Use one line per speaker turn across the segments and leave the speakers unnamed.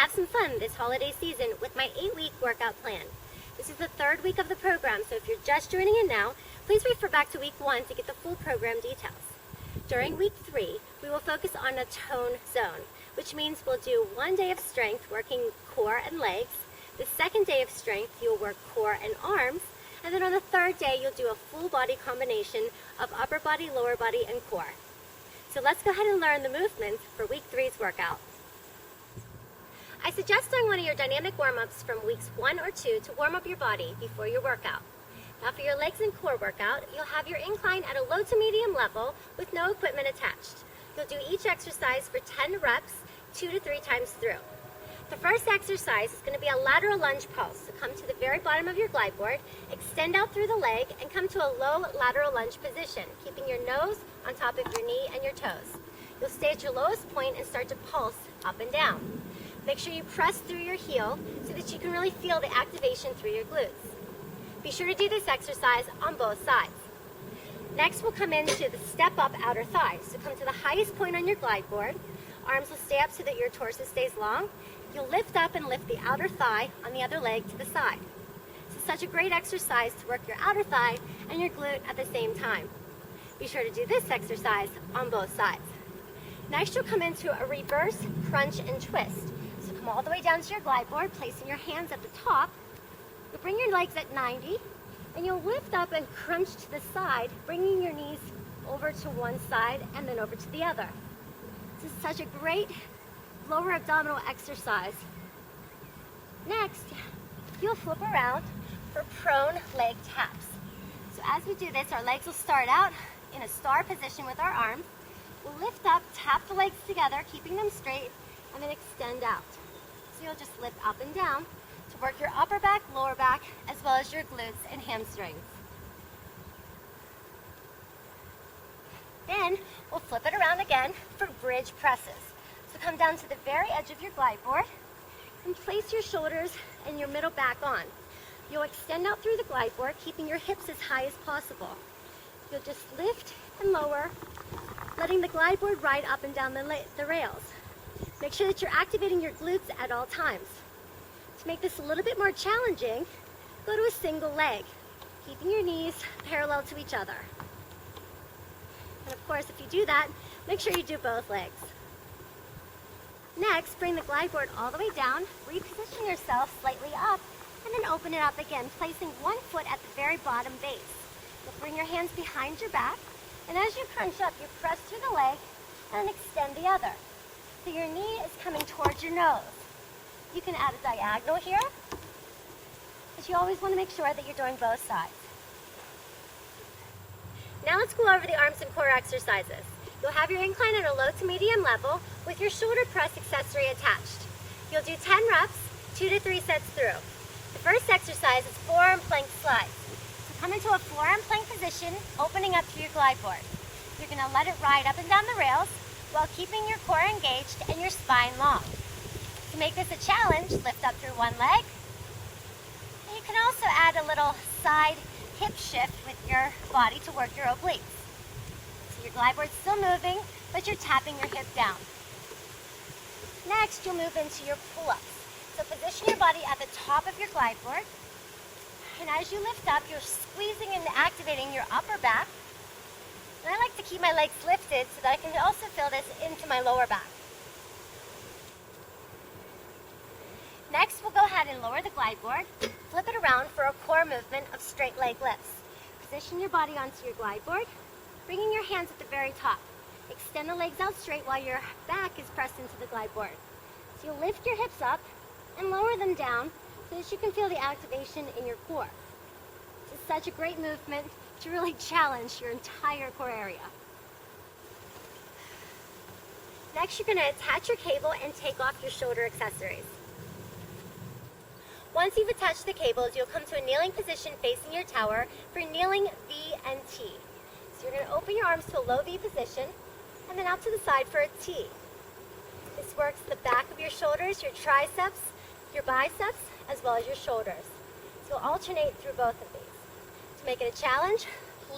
have some fun this holiday season with my 8-week workout plan. This is the 3rd week of the program, so if you're just joining in now, please refer back to week 1 to get the full program details. During week 3, we will focus on a tone zone, which means we'll do 1 day of strength working core and legs. The 2nd day of strength, you'll work core and arms. And then on the 3rd day, you'll do a full body combination of upper body, lower body, and core. So let's go ahead and learn the movements for week 3's workout. I suggest doing one of your dynamic warm-ups from weeks 1 or 2 to warm up your body before your workout. Now for your legs and core workout, you'll have your incline at a low to medium level with no equipment attached. You'll do each exercise for 10 reps, 2 to 3 times through. The first exercise is going to be a lateral lunge pulse. So come to the very bottom of your glide board, extend out through the leg, and come to a low lateral lunge position, keeping your nose on top of your knee and your toes. You'll stay at your lowest point and start to pulse up and down. Make sure you press through your heel so that you can really feel the activation through your glutes. Be sure to do this exercise on both sides. Next, we'll come into the step up outer thigh. So come to the highest point on your glide board. Arms will stay up so that your torso stays long. You'll lift up and lift the outer thigh on the other leg to the side. This is such a great exercise to work your outer thigh and your glute at the same time. Be sure to do this exercise on both sides. Next, you'll come into a reverse crunch and twist. So come all the way down to your glide board, placing your hands at the top. You'll bring your legs at 90, and you'll lift up and crunch to the side, bringing your knees over to one side and then over to the other. This is such a great lower abdominal exercise. Next, you'll flip around for prone leg taps. So as we do this, our legs will start out in a star position with our arms. We'll lift up, tap the legs together, keeping them straight, and then extend out. So you'll just lift up and down to work your upper back, lower back, as well as your glutes and hamstrings. Then we'll flip it around again for bridge presses. So come down to the very edge of your glide board and place your shoulders and your middle back on. You'll extend out through the glide board, keeping your hips as high as possible. You'll just lift and lower, letting the glide board ride up and down the rails. Make sure that you're activating your glutes at all times. To make this a little bit more challenging, go to a single leg, keeping your knees parallel to each other. And of course, if you do that, make sure you do both legs. Next, bring the glide board all the way down, reposition yourself slightly up, and then open it up again, placing one foot at the very bottom base. You'll bring your hands behind your back, and as you crunch up, you press through the leg and extend the other. So your knee is coming towards your nose. You can add a diagonal here, but you always want to make sure that you're doing both sides. Now let's go over the arms and core exercises. You'll have your incline at a low to medium level with your shoulder press accessory attached. You'll do 10 reps, 2 to 3 sets through. The first exercise is forearm plank slides. So come into a forearm plank position, opening up to your glide board. You're going to let it ride up and down the rails while keeping your core engaged and your spine long. To make this a challenge, lift up through one leg. And you can also add a little side hip shift with your body to work your obliques. So your glide board's still moving, but you're tapping your hip down. Next, you'll move into your pull-ups. So position your body at the top of your glide board. And as you lift up, you're squeezing and activating your upper back. And I like to keep my legs lifted so that I can also feel this into my lower back. Next, we'll go ahead and lower the glide board, flip it around for a core movement of straight leg lifts. Position your body onto your glide board, bringing your hands at the very top. Extend the legs out straight while your back is pressed into the glide board. So you'll lift your hips up and lower them down so that you can feel the activation in your core. This is such a great movement to really challenge your entire core area. Next, you're going to attach your cable and take off your shoulder accessories. Once you've attached the cables, you'll come to a kneeling position facing your tower for kneeling V and T. So you're going to open your arms to a low V position and then out to the side for a T. This works the back of your shoulders, your triceps, your biceps, as well as your shoulders. So you'll alternate through both of these. To make it a challenge,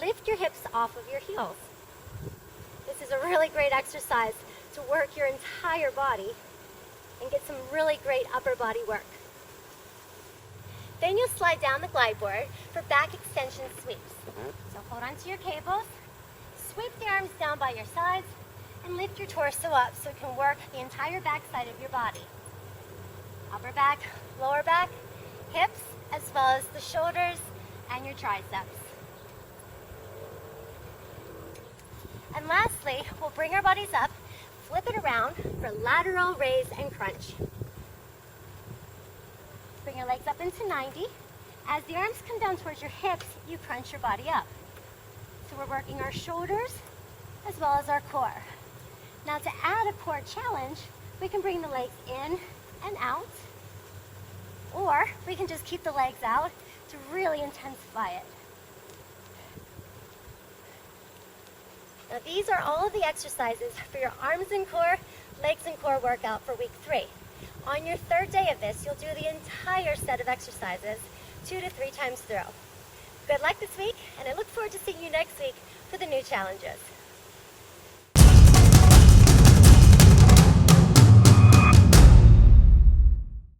lift your hips off of your heels. This is a really great exercise to work your entire body and get some really great upper body work. Then you'll slide down the glide board for back extension sweeps. So hold on to your cables, sweep the arms down by your sides, and lift your torso up so it can work the entire back side of your body. Upper back, lower back, hips, as well as the shoulders and your triceps. And lastly, we'll bring our bodies up, flip it around for lateral raise and crunch. Bring your legs up into 90. As the arms come down towards your hips, you crunch your body up. So we're working our shoulders as well as our core. Now to add a core challenge, we can bring the legs in and out, or we can just keep the legs out to really intensify it. Now these are all of the exercises for your arms and core, legs and core workout for week 3. On your third day of this, you'll do the entire set of exercises 2 to 3 times through. Good luck this week, and I look forward to seeing you next week for the new challenges.